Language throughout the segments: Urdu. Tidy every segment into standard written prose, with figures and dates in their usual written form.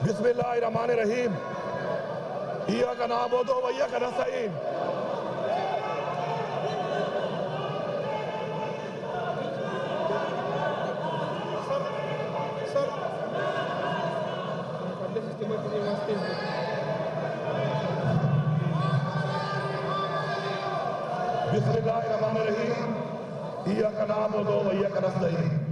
بسم اللہ الرحمن الرحیم ایاک نعبد و ایاک نستعین بسم اللہ الرحمن الرحیم ایاک نعبد و ایاک نستعین۔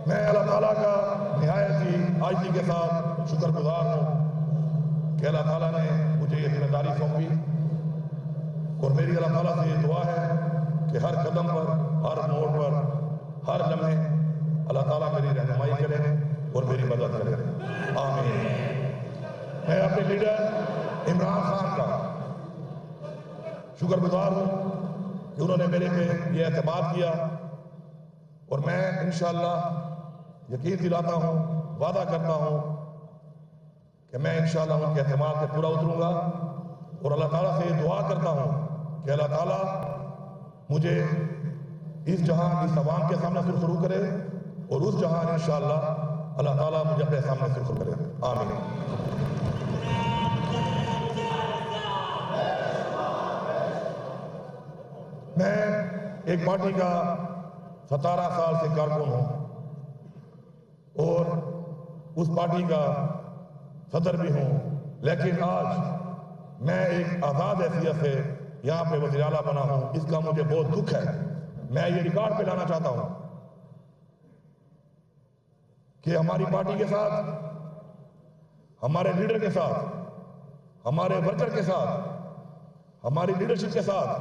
میں اللہ تعالیٰ کا نہایت ہی عاجزی کے ساتھ شکر گزار ہوں کہ اللہ تعالیٰ نے مجھے یہ ذمہ داری سونپی، اور میری اللہ تعالیٰ سے یہ دعا ہے کہ ہر قدم پر، ہر موڑ پر، ہر لمحے اللہ تعالیٰ میری رہنمائی کرے اور میری مدد کرے، آمین۔ میں اپنے لیڈر عمران خان کا شکر گزار ہوں کہ انہوں نے میرے پہ یہ اعتماد کیا، اور میں انشاءاللہ یقین دلاتا ہوں، وعدہ کرتا ہوں کہ میں انشاءاللہ ان کے اعتماد پہ پورا اتروں گا، اور اللہ تعالیٰ سے یہ دعا کرتا ہوں کہ اللہ تعالیٰ مجھے اس جہاں اس عوام کے سامنے سرخرو کرے، اور اس جہاں انشاءاللہ اللہ تعالیٰ مجھے اپنے سامنے سرخرو کرے، آمین۔ میں ایک پارٹی کا 17 سال سے کارکن ہوں، اور اس پارٹی کا صدر بھی ہوں، لیکن آج میں ایک آزاد حیثیت سے یہاں پہ وزیر اعلیٰ بنا ہوں، اس کا مجھے بہت دکھ ہے۔ میں یہ ریکارڈ پہ لانا چاہتا ہوں کہ ہماری پارٹی کے ساتھ، ہمارے لیڈر کے ساتھ، ہمارے ورکر کے ساتھ، ہماری لیڈرشپ کے ساتھ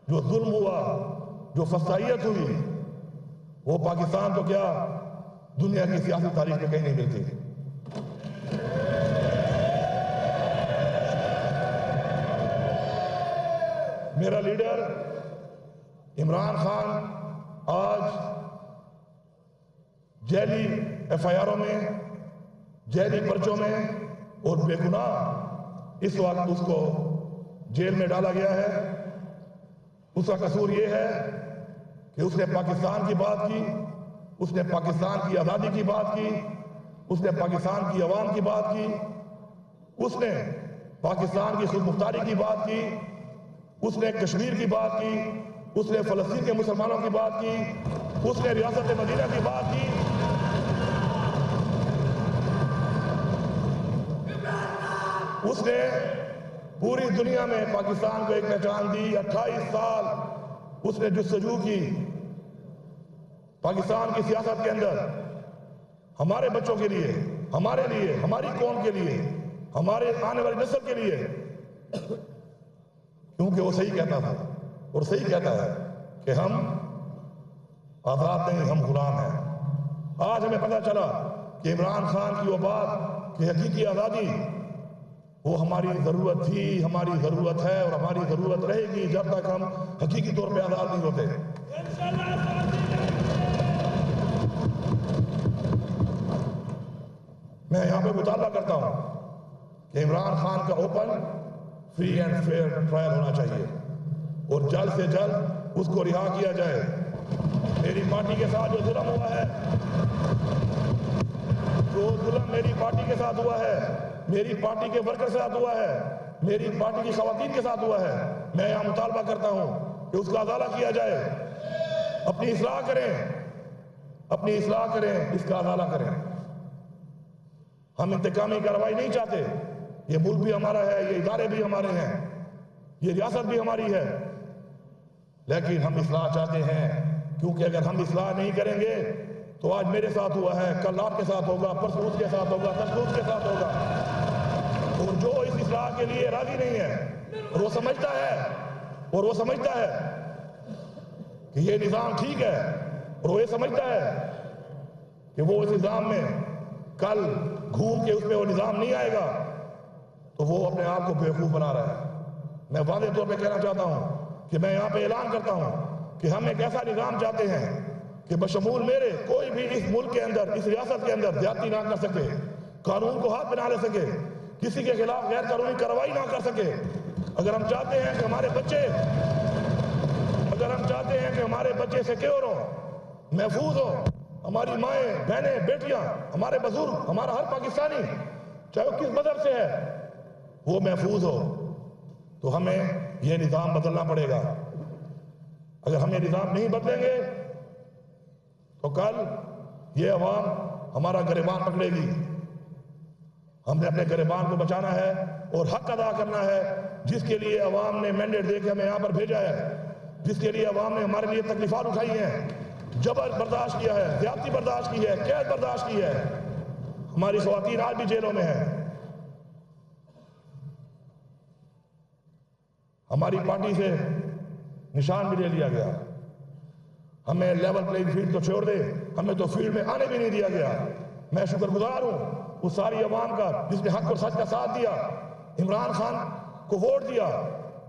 جو ظلم ہوا، جو فسادیت ہوئی، وہ پاکستان تو کیا دنیا کی سیاسی تاریخ میں کہیں نہیں ملتی۔ میرا لیڈر عمران خان آج جیلی ایف آئی آروں میں، جیلی پرچوں میں، اور بے گناہ اس وقت اس کو جیل میں ڈالا گیا ہے۔ اس کا قصور یہ ہے کہ اس نے پاکستان کی بات کی، اس نے پاکستان کی آزادی کی بات کی، اس نے پاکستان کی عوام کی بات کی، اس نے پاکستان کی خود مختاری کی بات کی، اس نے کشمیر کی بات کی، اس نے فلسطین کے مسلمانوں کی بات کی، اس نے ریاست مدینہ کی بات کی۔ اس نے پوری دنیا میں پاکستان کو ایک پہچان دی۔ 28 سال اس نے جستجو کی پاکستان کی سیاست کے اندر، ہمارے بچوں کے لیے، ہمارے لیے، ہماری قوم کے لیے، ہمارے آنے والی نسل کے لیے، کیونکہ وہ صحیح کہتا تھا اور صحیح کہتا ہے کہ ہم آزاد نہیں، ہم غلام ہیں۔ آج ہمیں پتہ چلا کہ عمران خان کی وہ بات کہ حقیقی آزادی وہ ہماری ضرورت تھی، ہماری ضرورت ہے، اور ہماری ضرورت رہے گی جب تک ہم حقیقی طور پہ آزاد نہیں ہوتے۔ میں یہاں پہ مطالبہ کرتا ہوں کہ عمران خان کا open, free and fair trial ہونا چاہیے، اور جلد سے جلد اس کو رہا کیا جائے۔ میری پارٹی کے ساتھ جو ظلم ہوا ہے، جو ظلم میری پارٹی کے ساتھ ہوا ہے، میری پارٹی کے ورکر کے ساتھ ہوا ہے، میری پارٹی کی خواتین کے ساتھ ہوا ہے، میں یہاں مطالبہ کرتا ہوں کہ اس کا ازالہ کیا جائے۔ اپنی اصلاح کریں، اپنی اصلاح کریں، اس کا ازالہ کریں۔ ہم انتقامی کارروائی نہیں چاہتے، یہ ملک بھی ہمارا ہے، یہ ادارے بھی ہمارے ہیں، یہ ریاست بھی ہماری ہے، لیکن ہم اصلاح چاہتے ہیں، کیونکہ اگر ہم اصلاح نہیں کریں گے تو آج میرے ساتھ ہوا ہے، کل آپ کے ساتھ ہوگا، پرسوں اس کے ساتھ ہوگا، ترسوں اس کے ساتھ ہوگا۔ اور جو اس اصلاح کے لیے راضی نہیں ہے، اور وہ سمجھتا ہے کہ یہ نظام ٹھیک ہے، اور وہ یہ سمجھتا ہے کہ وہ اس نظام میں کل گھوم کے اس میں وہ نظام نہیں آئے گا، تو وہ اپنے آپ کو بیوقوف بنا رہا ہے۔ میں واضح طور پہ کہنا چاہتا ہوں کہ میں یہاں پہ اعلان کرتا ہوں کہ ہم ایک ایسا نظام چاہتے ہیں کہ بشمول میرے کوئی بھی اس ملک کے اندر، اس ریاست کے اندر زیادتی نہ کر سکے، قانون کو ہاتھ میں نہ لے سکے، کسی کے خلاف غیر قانونی کارروائی نہ کر سکے۔ اگر ہم چاہتے ہیں کہ ہمارے بچے سیکیور ہوں، محفوظ ہوں، ہماری مائیں، بہنیں، بیٹیاں، ہمارے بزرگ، ہمارا ہر پاکستانی چاہے وہ کس مذہب سے ہے وہ محفوظ ہو، تو ہمیں یہ نظام بدلنا پڑے گا۔ اگر ہم یہ نظام نہیں بدلیں گے تو کل یہ عوام ہمارا گریبان پکڑے گی۔ ہم نے اپنے گریبان کو بچانا ہے اور حق ادا کرنا ہے جس کے لیے عوام نے مینڈیٹ دے کے ہمیں یہاں پر بھیجا ہے، جس کے لیے عوام نے ہمارے لیے تکلیفات اٹھائی ہیں، جبر برداشت کیا ہے، زیادتی برداشت کی ہے، قید برداشت کی ہے۔ ہماری خواتین آج بھی جیلوں میں ہیں۔ ہماری پارٹی سے نشان بھی لے لیا گیا۔ ہمیں لیول پلینگ فیلڈ تو چھوڑ دے، ہمیں تو فیلڈ میں آنے بھی نہیں دیا گیا۔ میں شکر گزار ہوں اس ساری عوام کا جس نے حق اور سچ کا ساتھ دیا، عمران خان کو ووٹ دیا،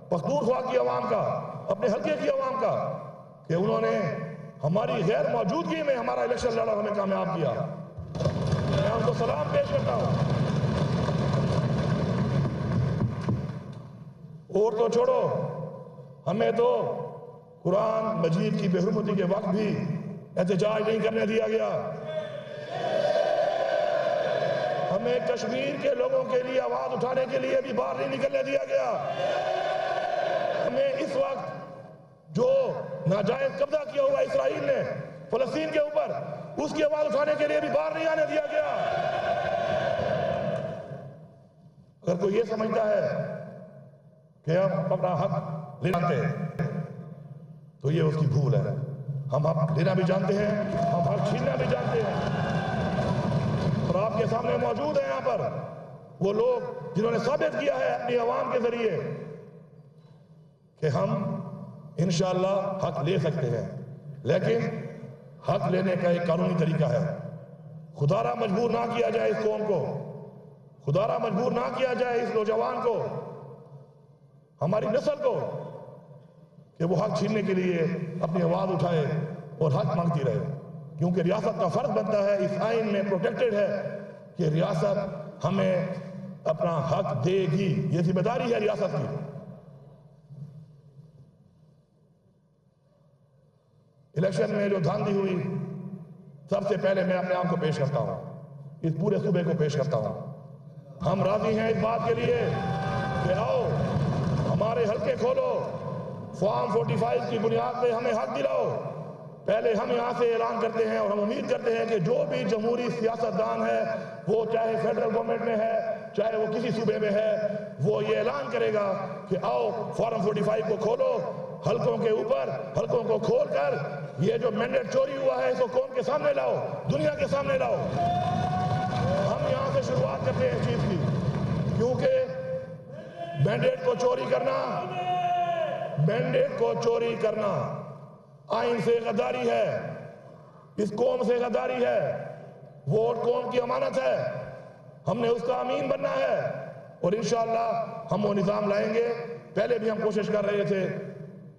پختونخوا کی عوام کا، اپنے حلقے کی عوام کا، کہ انہوں نے ہماری غیر موجودگی میں ہمارا الیکشن لڑا، ہمیں کامیاب کیا۔ میں ان کو سلام پیش کرتا ہوں۔ اور تو چھوڑو، ہمیں تو قرآن مجید کی بے حرمتی کے وقت بھی احتجاج نہیں کرنے دیا گیا۔ ہمیں کشمیر کے لوگوں کے لیے آواز اٹھانے کے لیے بھی باہر نہیں نکلنے دیا گیا۔ ہمیں اس وقت جو ناجائز قبضہ کیا ہوا اسرائیل نے فلسطین کے اوپر، اس کی آواز اٹھانے کے لیے بھی باہر نہیں آنے دیا گیا۔ اگر کوئی یہ سمجھتا ہے کہ ہم اپنا حق لینا جانتے ہیں تو یہ اس کی بھول ہے۔ ہم حق لینا بھی جانتے ہیں، ہم حق چھیننا بھی جانتے ہیں، اور آپ کے سامنے موجود ہیں یہاں پر وہ لوگ جنہوں نے ثابت کیا ہے اپنی عوام کے ذریعے کہ ہم انشاءاللہ حق لے سکتے ہیں، لیکن حق لینے کا ایک قانونی طریقہ ہے۔ خدا را مجبور نہ کیا جائے اس قوم کو، خدا را مجبور نہ کیا جائے اس نوجوان کو، ہماری نسل کو، کہ وہ حق چھیننے کے لیے اپنی آواز اٹھائے اور حق مانگتی رہے، کیونکہ ریاست کا فرض بنتا ہے، اس آئین میں پروٹیکٹڈ ہے کہ ریاست ہمیں اپنا حق دے گی، یہ ذمہ داری ہے ریاست کی۔ الیکشن میں جو دھاندلی ہوئی، سب سے پہلے میں اپنے آپ کو پیش کرتا ہوں، اس پورے صوبے کو پیش کرتا ہوں۔ ہم راضی ہیں اس بات کے لیے کہ آؤ ہمارے حلقے کھولو، فارم 45 کی بنیاد پہ ہمیں حق دلاؤ۔ پہلے ہم یہاں سے اعلان کرتے ہیں اور ہم امید کرتے ہیں کہ جو بھی جمہوری سیاستدان ہے، وہ چاہے فیڈرل گورنمنٹ میں ہے چاہے وہ کسی صوبے میں ہے، وہ یہ اعلان کرے گا کہ آؤ فارم 45 کو کھولو، حلقوں کے اوپر حلقوں کو کھول کر یہ جو مینڈیٹ چوری ہوا ہے اس کو قوم کے سامنے لاؤ، دنیا کے سامنے لاؤ۔ ہم یہاں سے شروعات کرتے ہیں اس چیز کی، کیونکہ مینڈیٹ کو چوری کرنا آئین سے غداری ہے، اس قوم سے غداری ہے، ووٹ قوم کی امانت ہے، ہم نے اس کا امین بننا ہے، اور انشاءاللہ ہم وہ نظام لائیں گے۔ پہلے بھی ہم کوشش کر رہے تھے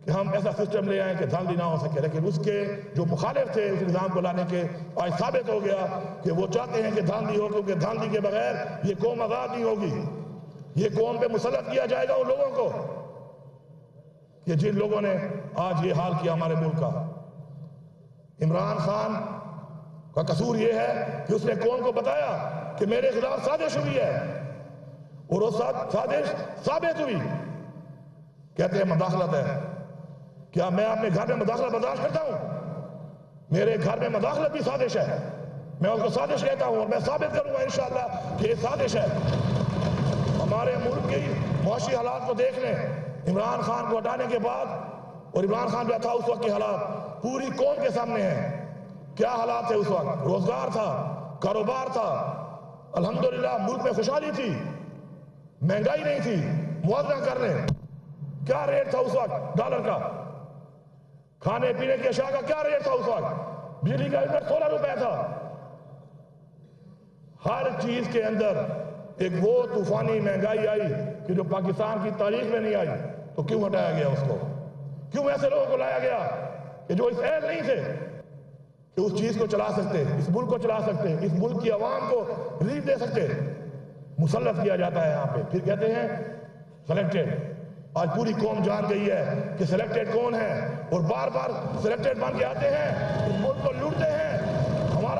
کہ ہم ایسا سسٹم لے آئیں کہ دھاندلی نہ ہو سکے، لیکن اس کے جو مخالف تھے اس نظام کو لانے کے، آج ثابت ہو گیا کہ وہ چاہتے ہیں کہ دھاندلی ہو، کیونکہ دھاندلی کے بغیر یہ قوم آزاد نہیں ہوگی۔ یہ قوم پہ مسلط کیا جائے گا ان لوگوں کو کہ جن لوگوں نے آج یہ حال کیا ہمارے ملک کا۔ عمران خان کا قصور یہ ہے کہ اس نے قوم کو بتایا کہ میرے خلاف سازش ہوئی ہے، اور وہ سازش ثابت ہوئی۔ کہتے ہیں مداخلت ہے، کیا میں اپنے گھر میں مداخلت برداشت کرتا ہوں؟ میرے گھر میں مداخلت بھی سازش ہے، میں اس کو سازش کہتا ہوں، اور میں ثابت کروں گا انشاءاللہ کہ یہ سازش ہے۔ ہمارے ملک کی معاشی حالات کو دیکھ لیں، عمران خان کو ہٹانے کے بعد، اور عمران خان جو تھا اس وقت کے حالات پوری قوم کے سامنے ہیں۔ کیا حالات تھے اس وقت؟ روزگار تھا، کاروبار تھا، الحمدللہ ملک میں خوشحالی تھی، مہنگائی نہیں تھی۔ موازنہ کر لیں کیا ریٹ تھا اس وقت ڈالر کا، کھانے پینے کی اشیاء کا کیا ریٹ تھا اس وقت، بجلی کا یونٹ 16 روپے تھا۔ ہر چیز کے اندر ایک وہ طوفانی مہنگائی آئی کہ جو پاکستان کی تاریخ میں نہیں آئی، تو کیوں ہٹایا گیا اس کو؟ کیوں ایسے لوگوں کو لایا گیا کہ جو اس اہل نہیں تھے کہ اس چیز کو چلا سکتے، اس ملک کو چلا سکتے، اس ملک کی عوام کو ریلیف دے سکتے؟ مسلط کیا جاتا ہے یہاں پہ، پھر کہتے ہیں سلیکٹڈ۔ آج پوری قوم جان گئی ہے کہ سلیکٹڈ کون ہے، اور بار بار سلیکٹڈ بن کے آتے ہیں، اس ملک کو لوٹتے ہیں،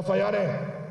FIR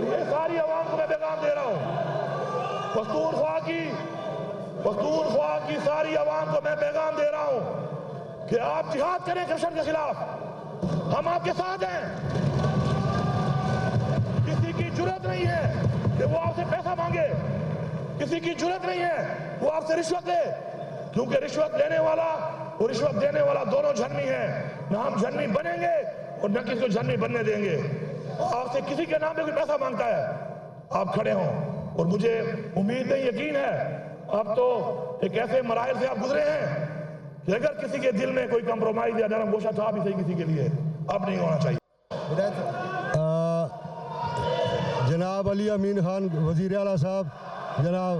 اور یہ ساری عوام کو میں پیغام دے رہا ہوں، پختونخوا کی ساری عوام کو میں پیغام دے رہا ہوں کہ آپ جہاد کریں کرپشن کے خلاف، ہم آپ کے ساتھ ہیں۔ کسی کی جرات نہیں ہے کہ وہ آپ سے پیسہ مانگے، کسی کی جرات نہیں ہے وہ آپ سے رشوت لے، کیونکہ رشوت لینے والا اور رشوت دینے والا دونوں جھنی ہیں، نہ ہم جھنی بنیں گے اور نہ کسی کو جھنی بننے دیں گے۔ آپ سے کسی کے نام پہ کوئی پیسہ مانگتا ہے، آپ کھڑے ہوں، اور مجھے امید نہیں، یقین ہے اب تو ایک ایسے مراحل سے آپ گزرے ہیں کہ اگر کسی کے دل میں کوئی کمپرومائز یا نرم گوشہ تھا بھی صحیح کسی کے لیے، اب نہیں ہونا چاہیے۔ جناب علی امین خان وزیر اعلیٰ صاحب، جناب